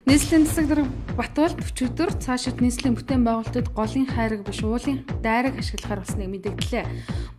Нийслэлийн засаг дарга Батболд өчигдөр цаашид нийслэлийн бүтээн байгуулалтад голын хайраг биш уулын дайраг ашиглахаар болсныг мэдэгдлээ.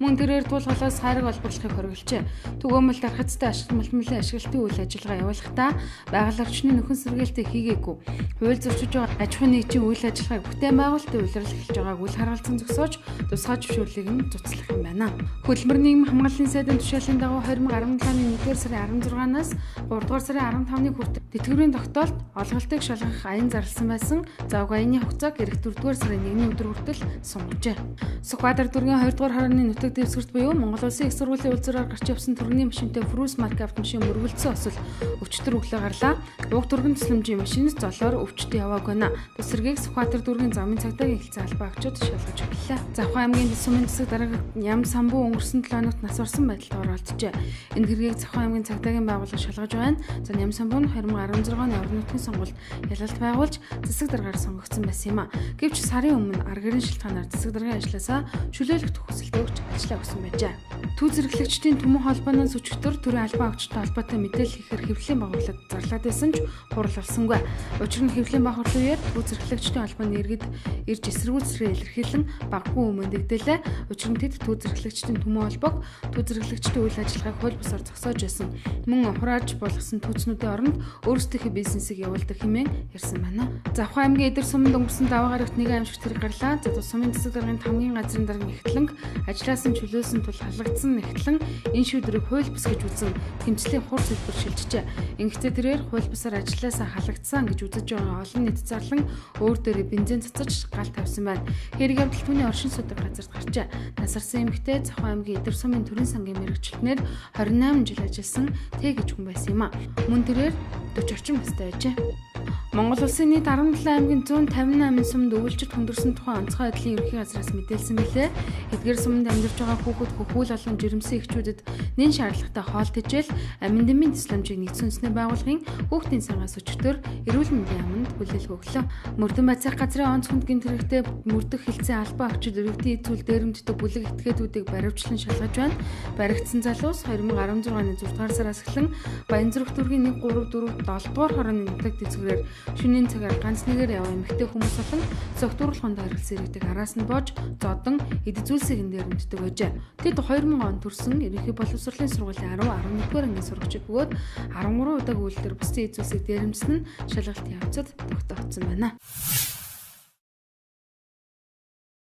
Мөн тэрээр туулгалаас хайраг олборлохыг хоригложээ. Түгээмэл дархацтай ашиглалтын ашиглалтын үйл ажиллагаа явуулахдаа байгаль орчны нөхөн сэргээлтийг хийгээгүй. Хууль зөрчиж байгаа аж ахуйн нэгжийн үйл ажиллагааг бүтээн байгуулалтын улирал эхэлж байгааг үл харгалзан зогсоож тусгай зөвшөөрлийг нь цуцлах юм байна. Хөдөлмөр нийгмийн хамгааллын сайдын тушаалын дагуу 2017 оны 1-р сарын 16-наас 3-р сарын 15-ны хүртэл тэтгэврийн тогтоолт олголтыг шалгах аян зарласан байсан. Завг аяны хугацааг эх 4-р сарын 1-ний өдөр хүртэл сунгажээ. Сүхбаатар дүүргийн 2-р хорооны нутаг дэвсгэрт буюу Монгол Улсын их сургуулийн улсраар гарч явсан түргэний машинтай Фрус марк автомашин мөргөлдсөн осол өвчтөр өглөө гарлаа. Уг түргэн тусламжийн машинд золоор өвчтөд яваагүй нэ. Тусэргийг Сүхбаатар дүүргийн замын цагдаагийн хэлцээ албаагчид шалгаж өглөө. Завхан аймгийн сумын засаг дарга Ням Самбуу өнгөрсөн 7 хоногт нас барсан байдалд оролцжээ. Энэ хэргийг Завхан аймгийн цагдаагийн байгууллага шалгаж байна. За Ням Самбуу нь 2016 оны орон нутгийн сонгуульд ялалт байгуулж засаг даргаар сонгогдсон байсан юм а. Гэвч сарын өмнө арга гэрийн шилтгаанаар засаг даргын ажлаасаа чөлөөлөх төгсөлтөө өгч ажиллаа өгсөн байжээ. Төв зэрэглэгчдийн түмэн холбооноос өчигдөр төрийн албан авчиртай холбоотой мэдээлэл хийхээр хэвлэлийн байгууллагад зарлаад байсан ч хурал болсонгүй. Учир нь хэвлэлийн байгууллагын үеэр төв зэрэглэгчдийн холбооны иргэд ирж эсэргүүцрээ илэрхийлэн баггүй өмнөдөгдөлээ. Учир нь тэд төв зэрэглэгчдийн түмэн холбоог төв зэрэглэгчдийн үйл ажиллагааг хууль бусаар зогсоож байсан. Мөн хурааж болгосон түүцнүүдийн оронд өөрсдийнхөө бизнесийг явуулдаг хэмээн ярьсан байна. Завхан аймгийн Эдэр суманд өнгөрсөн даваа гарагт нэг аимшигт хэрэг гарлаа. За сумын засаг даргын хамгийн газрын дарга Нэгтлэнг ажлаас нь чөлөөсөн тул халагдсан Нэгтлэн энэ шийдвэрийг хууль бус гэж үзэн тэмцлийн хур зөвлөр шилжжээ. Ингэхдээ тэрээр хууль бусаар ажилласаа халагдсан гэж үзэж байгаа олон нийт зарлан өөр дээрээ бензин цацаж гал тавьсан байна. Хэрэг явдал түүний оршин суудаг газарт гарчээ. Насарсан эмэгтэй Завхан аймгийн Эдэр сумын төрийн сангийн мэргэжилтнээр 28 жил ажилласан Т гэж хүн байсан юм а. Мөн тэрээр 40 орчим настай байжээ. Монгол Улсын нийт 17 аймгийн 158 сумд өвөлжид хүндэрсэн тухай онцгой байдлын ерөнхий газраас мэдээлсэн билээ. Эдгээр суманд амьдарч байгаа хүүхэд хөхүүл болон жирэмсэн эхчүүдэд нэн шаардлагатай хоол тэжээл, амин дэмийн тусламжийг нэгдсэн үндэсний байгууллагын хүүхдийн сангаас өчигдөр эрүүл мэндийн яамд хүлээлт өглөө. Мөрдөн бацаах газрын онц хүндгийн тэрэгтэй мөрдөх хилцээ албан авчид өргөдийн эзүүл дээрэмддэг бүлэг этгээдүүдийг баривчлан шалгаж байна. Баригдсан залуус 2016 оны 6-р сараас эхлэн Баянзүрх дүүргийн 1 3 4 7-р хорооны нутаг дэвсгэрээр шөнийн цагаар ганц нэгээр яваа эмэгтэй хүмүүс болон зөвтгөрүүлэхэнд харилцан иргэдэг араас нь боож зодон эд зүйлсийн дээрэмддэг байжээ. Тэд 2000 он төрсэн ерөнхий боловсролын сургуулийн 11-р ангийн сурагчид бөгөөд 13 удаа үйлдвэр бусдын эд зүйлсийг дээрэмдсэн нь шалгалт явцад тогтоогдсон байна.